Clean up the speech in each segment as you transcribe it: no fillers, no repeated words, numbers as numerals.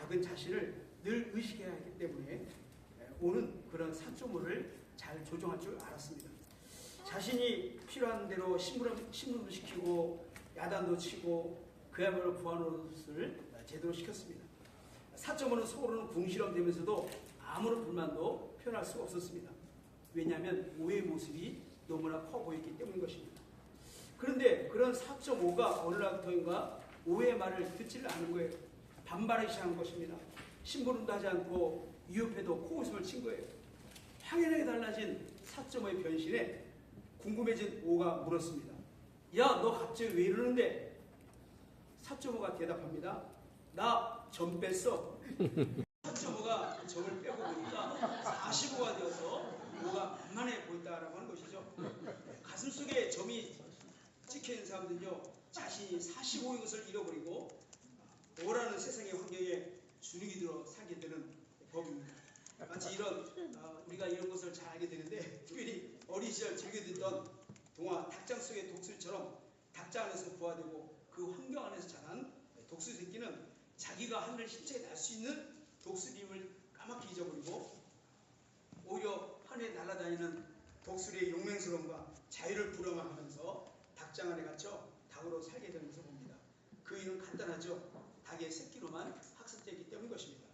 작은 자신을 늘 의식해야 하기 때문에 오는 그런 4.5를 잘 조정할 줄 알았습니다. 자신이 필요한 대로 심부름도 시키고 야단도 치고 그야말로 부하노릇을 제대로 시켰습니다. 4.5는 속으로는 궁시렁대면서도 아무런 불만도 표현할 수가 없었습니다. 왜냐하면 오해의 모습이 너무나 커 보였기 때문인 것입니다. 그런데 그런 4.5가 어느 날부터인가 오해의 말을 듣지를 않은 거예요. 반발하기 시작한 것입니다. 심부름도 하지 않고 이웃에도 코웃음을 친 거예요. 확연하게 달라진 4.5의 변신에 궁금해진 5가 물었습니다. 야, 너 갑자기 왜 이러는데? 4.5가 대답합니다. 나 점 뺐어. 4.5가 점을 빼고 보니까 45가 되어서 5가 만만해 보인다라고 하는 것이죠. 가슴 속에 점이 찍혀있는 사람들은요, 자신이 45인 것을 잃어버리고 5라는 세상의 환경에 주눅이 들어 살게 되는 법입니다. 마치 우리가 이런 것을 잘 알게 되는데, 특별히 어린 시절 즐겨 듣던 동화 닭장 속의 독수리처럼 닭장 안에서 부화되고 그 환경 안에서 자란 독수리 새끼는 자기가 하늘을 힘차게 날 수 있는 독수리임을 까맣게 잊어버리고 오히려 하늘에 날아다니는 독수리의 용맹스러움과 자유를 부러워하면서 닭장 안에 갇혀 닭으로 살게 되는 것을 봅니다. 그 이유는 간단하죠. 닭의 새끼로만 학습되기 때문인 것입니다.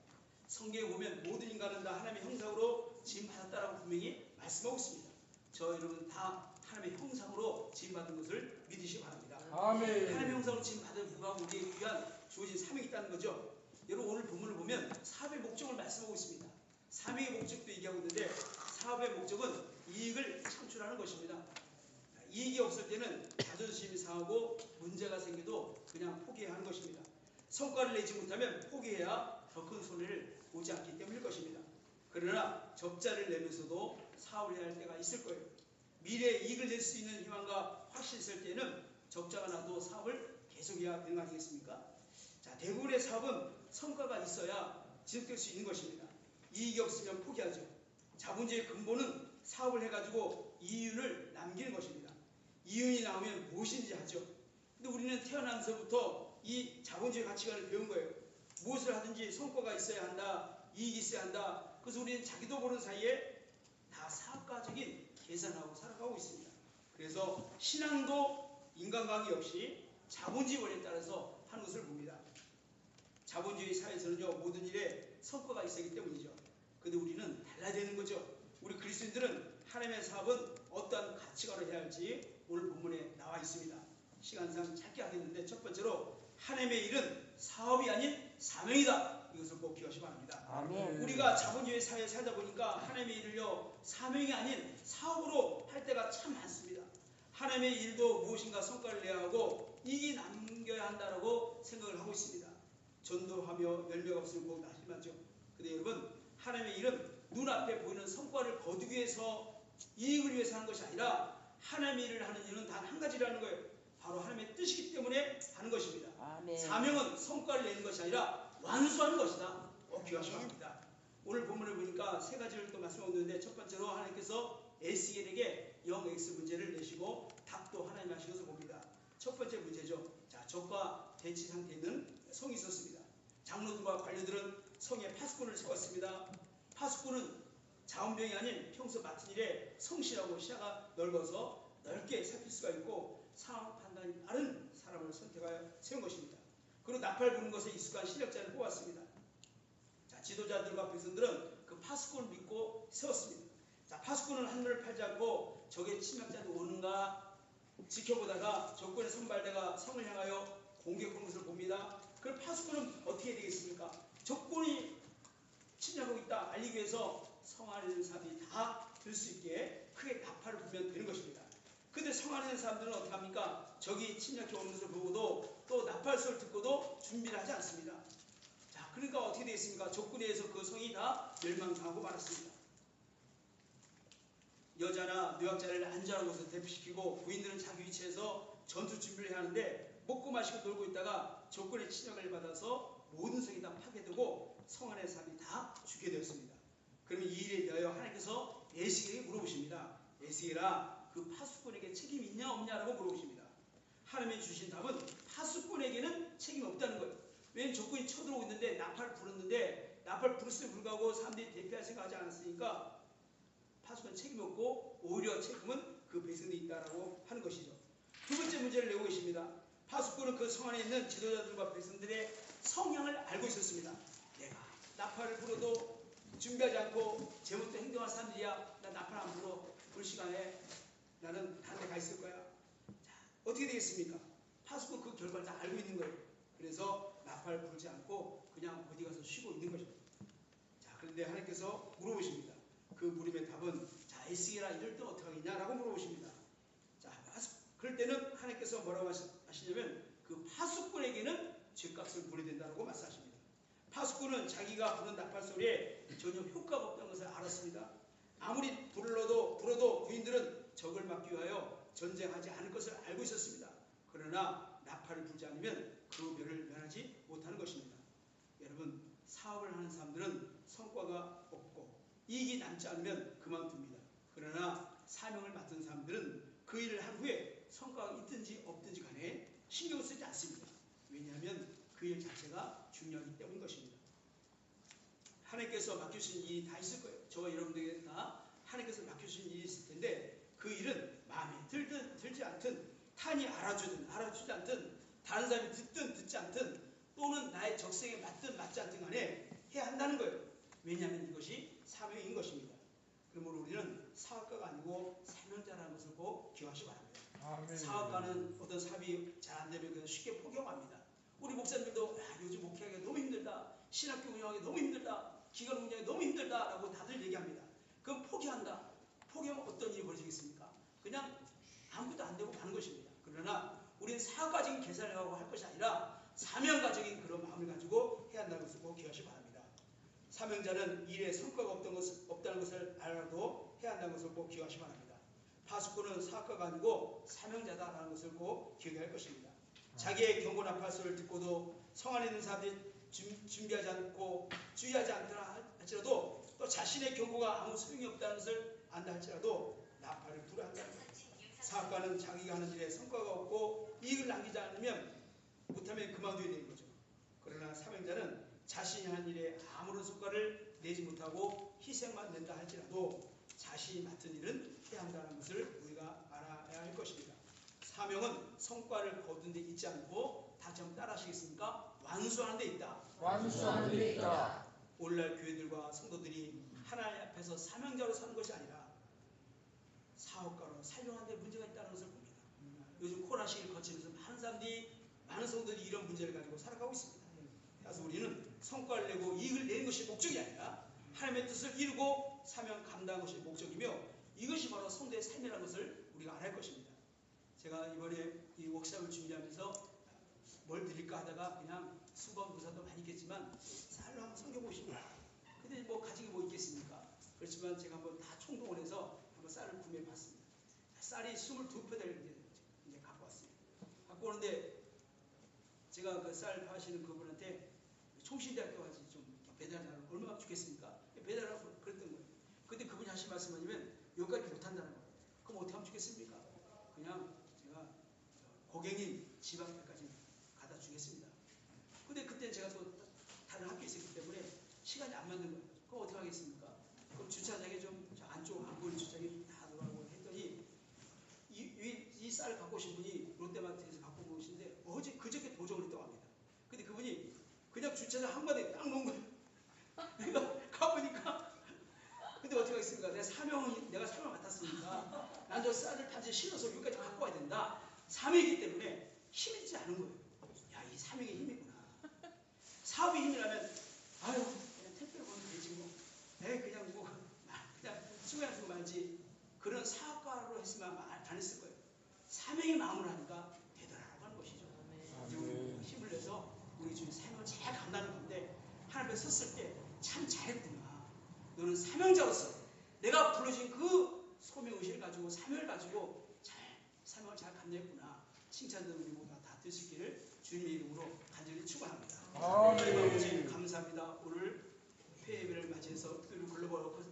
성경에 보면 모든 인간은 다 하나님의 형상으로 지음받았다라고 분명히 말씀하고 있습니다. 저 여러분 다 하나님의 형상으로 지음받은 것을 믿으시기 바랍니다. 아멘. 하나님의 형상으로 지음받은 불구하고 우리에게 귀한 주어진 사명이 있다는 거죠. 여러분 오늘 본문을 보면 사업의 목적을 말씀하고 있습니다. 사명의 목적도 얘기하고 있는데 사업의 목적은 이익을 창출하는 것입니다. 이익이 없을 때는 자존심이 상하고 문제가 생겨도 그냥 포기해야 하는 것입니다. 성과를 내지 못하면 포기해야 더 큰 손해를 보지 않기 때문일 것입니다. 그러나 적자를 내면서도 사업을 해야 할 때가 있을 거예요. 미래에 이익을 낼 수 있는 희망과 확신이 있을 때는 적자가 나도 사업을 계속해야 되는 거 아니겠습니까? 자, 대부분의 사업은 성과가 있어야 지속될 수 있는 것입니다. 이익이 없으면 포기하죠. 자본주의의 근본은 사업을 해가지고 이윤을 남기는 것입니다. 이윤이 나오면 무엇인지 하죠. 근데 우리는 태어나면서부터 이 자본주의 가치관을 배운 거예요. 무엇을 하든지 성과가 있어야 한다, 이익이 있어야 한다. 그래서 우리는 자기도 모르는 사이에 다 사업가적인 계산하고 살아가고 있습니다. 그래서 신앙도 인간관계 없이 자본주의 원리에 따라서 하는 것을 봅니다. 자본주의 사회에서는요, 모든 일에 성과가 있어야 하기 때문이죠. 그런데 우리는 달라야 되는 거죠. 우리 그리스도인들은 하나님의 사업은 어떠한 가치관을 해야 할지 오늘 본문에 나와 있습니다. 시간상 짧게 하겠는데, 첫 번째로 하나님의 일은 사업이 아닌 사명이다. 이것을 꼭 기억하시기 바랍니다. 아멘. 우리가 자본주의 사회에 살다 보니까 하나님의 일을요, 사명이 아닌 사업으로 할 때가 참 많습니다. 하나님의 일도 무엇인가 성과를 내야 하고 이익이 남겨야 한다라고 생각을 하고 있습니다. 전도하며 열매가 없으면 꼭 낙심하죠. 근데 여러분, 하나님의 일은 눈앞에 보이는 성과를 거두기 위해서, 이익을 위해서 하는 것이 아니라 하나님의 일을 하는 이유는 단 한 가지라는 거예요. 바로 하나님의 뜻이기 때문에 하는 것입니다. 아멘. 사명은 성과를 내는 것이 아니라 완수하는 것이다. 기억하시기 바랍니다. 오늘 본문을 보니까 세 가지를 또 말씀하고 있는데, 첫 번째로 하나님께서 에스겔에게 0x 문제를 내시고 답도 하나님 하신 것을 봅니다. 첫 번째 문제죠. 자, 적과 대치 상태에 있는 성이 있었습니다. 장로들과 관료들은 성에 파수꾼을 세웠습니다. 파수꾼은 자원병이 아닌 평소 맡은 일에 성실하고 시야가 넓어서 넓게 살필 수가 있고 상황 판단이 빠른 사람을 선택하여 세운 것입니다. 그리고 나팔 부는 것에 익숙한 실력자를 뽑았습니다. 자, 지도자들과 백성들은 그 파수꾼을 믿고 세웠습니다. 자, 파수꾼은 한눈을 팔지 않고 적의 침략자들이 오는가 지켜보다가 적군의 선발대가 성을 향하여 공격하는 것을 봅니다. 그럼 파수꾼은 어떻게 되겠습니까? 적군이 침략하고 있다 알리기 위해서 성 안에 있는 사람들이 다 들 수 있게 크게 나팔을 불면 되는 것입니다. 근데 성 안에 있는 사람들은 어떻게 합니까? 적이 침략해 오는 것을 보고도 또 나팔 소리를 듣고도 준비를 하지 않습니다. 자, 그러니까 어떻게 되겠습니까? 적군에 의해서 그 성이 다 멸망당하고 말았습니다. 여자나 노약자를 안전한 곳에 대피시키고 부인들은 자기 위치에서 전투 준비를 하는데 먹고 마시고 놀고 있다가 적군의 침략을 받아서 모든 성이 다 파괴되고 성 안의 사람이 다 죽게 되었습니다. 그러면 이 일에 대하여 하나님께서 에스겔에게 물어보십니다. 에스겔아, 그 파수꾼에게 책임이 있냐 없냐라고 물어보십니다. 하나님이 주신 답은 파수꾼에게는 책임이 없다는 거예요. 왜냐면 적군이 쳐들어오고 있는데 나팔을 불었는데 나팔 불었음에 불구하고 사람들이 대피할 생각하지 않았으니까 파수꾼은 책임이 없고 오히려 책임은 그 백성들이 있다라고 하는 것이죠. 두 번째 문제를 내고 계십니다. 파수꾼은 그 성 안에 있는 지도자들과 백성들의 성향을 알고 있었습니다. 내가 나팔을 불어도 준비하지 않고 제멋대로 행동할 사람들이야. 나 나팔 안 불어. 불 시간에 나는 다른 데 가 있을 거야. 자, 어떻게 되겠습니까? 파수꾼 그 결과를 다 알고 있는 거예요. 그래서 나팔 불지 않고 그냥 어디 가서 쉬고 있는 것입니다. 자, 그런데 하나님께서 물어보십니다. 그 물음의 답은 자, 에스겔아 이럴 때 어떻게 하겠냐라고 물어보십니다. 자, 그럴 때는 하나님께서 뭐라고 하시냐면 그 파수꾼에게는 죗값을 물어야 된다고 말씀하십니다. 파수꾼은 자기가 부는 나팔 소리에 전혀 효과가 없다는 것을 알았습니다. 아무리 불어도 부인들은 적을 막기 위하여 전쟁하지 않을 것을 알고 있었습니다. 그러나 나팔을 불지 않으면 그 멸을 면하지 못하는 것입니다. 여러분, 사업을 하는 사람들은 성과가 없고 이익이 남지 않으면 그만둡니다. 그러나 사명을 맡은 사람들은 그 일을 한 후에 성과가 있든지 없든지 간에 신경 쓰지 않습니다. 왜냐하면 그 일 자체가 중요하기 때문인 것입니다. 하나님께서 맡겨주신 일이 다 있을 거예요. 저와 여러분들에게 다 하나님께서 맡겨주신 일이 있을 텐데 그 일은 마음에 들든 들지 않든 타인이 알아주든 알아주지 않든 다른 사람이 듣든 듣지 않든 또는 나의 적성에 맞든 맞지 않든 간에 해야 한다는 거예요. 왜냐하면 이것이 사명인 것입니다. 그러므로 우리는 사업가가 아니고 사명자라는 것을 꼭 기억하시기 바랍니다. 아멘. 사업가는 어떤 사업이 잘 안 되면 그냥 쉽게 포기합니다. 우리 목사님들도 요즘 목회하기가 너무 힘들다. 신학교 운영하기 너무 힘들다. 기관 운영하기 너무 힘들다라고 다들 얘기합니다. 그럼 포기한다. 포기하면 어떤 일이 벌어지겠습니까? 그냥 아무것도 안 되고 가는 것입니다. 그러나 우리는 사업가적인 계산을 하고 할 것이 아니라 사명가적인 그런 마음을 가지고 해야 한다는 것을 꼭 기억하시기 바랍니다. 사명자는 일에 성과가 없다는 것을 알아도 해야 한다는 것을 꼭 기억하시기 바랍니다. 파수꾼은 사업가가 아니고 사명자다라는 것을 꼭 기억해야 할 것입니다. 자기의 경고 나팔 소리를 듣고도 성 안에 있는 사람들이 준비하지 않고 주의하지 않더라 할지라도 또 자신의 경고가 아무 소용이 없다는 것을 안다 할지라도 나팔을 불어야 한다는 것. 사업가는 자기가 하는 일에 성과가 없고 이익을 남기지 않으면 못하면 그만둬야 되는 거죠. 그러나 사명자는 자신이 하는 일에 아무런 성과를 내지 못하고 희생만 낸다 할지라도 자신이 맡은 일은 해야 한다는 것을 우리가 알아야 할 것입니다. 사명은 성과를 거둔 데 있지 않고 다시 한번 따라 하시겠습니까? 완수하는 데 있다. 완수하는 데 있다. 오늘날 교회들과 성도들이 하나님 앞에서 사명자로 사는 것이 아니라 사업가로 살려하는 데 문제가 있다는 것을 봅니다. 요즘 코로나 시기를 거치면서 많은 성도들이 이런 문제를 가지고 살아가고 있습니다. 그래서 우리는 성과를 내고 이익을 내는 것이 목적이 아니라 하나님의 뜻을 이루고 사명 감당하는 것이 목적이며 이것이 바로 성도의 삶이라는 것을 우리가 알아야 할 것입니다. 제가 이번에 이 워크숍을 준비하면서 뭘 드릴까 하다가 그냥 수건 부사도 많이 있겠지만 쌀로 한번 섬겨보십니다. 근데 뭐 가지고 뭐 있겠습니까? 그렇지만 제가 한번 다 총동원 해서 한번 쌀을 구매해봤습니다. 쌀이 22포대를 이제 갖고 왔습니다. 갖고 오는데 제가 그 쌀 파시는 그분한테 총신대학교 가서 좀 배달하라고 얼마나 주겠습니까? 배달하라고 그랬던 거예요. 근데 그분이 하신 말씀 아니면 여기까지 못한다는 거예요. 그럼 어떻게 하면 주겠습니까? 그냥 제가 고객님 집 앞에까지 가다 주겠습니다. 근데 그때 제가 또 다른 학교에 있었기 때문에 시간이 안 맞는 거예요. 그럼 어떻게 하겠습니까? 그럼 주차장에 좀 저 안쪽 안 보이는 주차장에 다 돌아가고 했더니 이 쌀을 갖고 오신 분이 롯데마트에서 갖고 오신데 그저께 도정을 했다고 합니다. 근데 그분이 그냥 주차장 한마디에 딱 놓은 거예요. 내가 가보니까 근데 어떻게 하겠습니까? 내가 사명을 맡았으니까 난 저 쌀을 단지 실어서 여기까지 갖고 와야 된다. 사명이기 때문에 힘이 있지 않은 거예요. 야, 이 사명의 힘이구나. 사업의 힘이라면 아유 그냥 택배로 보면 되지 뭐. 그냥 뭐 그냥 수고해주고 말지. 그런 사업가로 했으면 안 했을 거예요. 사명의 마음으로 하니까 되더라라고 하는 것이죠. 힘을 내서 우리 주님 사명을 잘 감당하는 건데 하나님 앞에 섰을 때 참 잘했구나. 너는 사명자로서 내가 불러준 그 소명의식을 가지고 사명을 가지고 사명을 잘 감당했구나. 칭찬들 우리 모두 다 들 수 있기를 주님의 이름으로 간절히 축원합니다. 아버지 감사합니다. 오늘 폐예배를 맞이해서 특별히 글로벌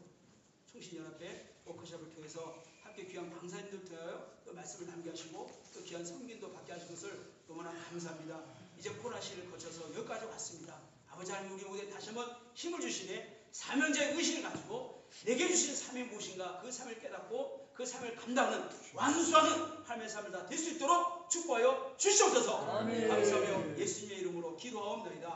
총신연합회 워크숍을 통해서 함께 귀한 강사님들 통하여 또 말씀을 남게 하시고 또 귀한 성민도 받게 하신 것을 너무나 감사합니다. 이제 코로나 시를 거쳐서 여기까지 왔습니다. 아버지 하나님 우리 모두에 다시 한번 힘을 주시네 사명자의 의식을 가지고 내게 주신 삶이 무엇인가 그 삶을 깨닫고 그 삶을 감당하는 완수하는 삶의 삶을 다 될 수 있도록 축복하여 주시옵소서. 감사하며 예수님의 이름으로 기도하옵나이다.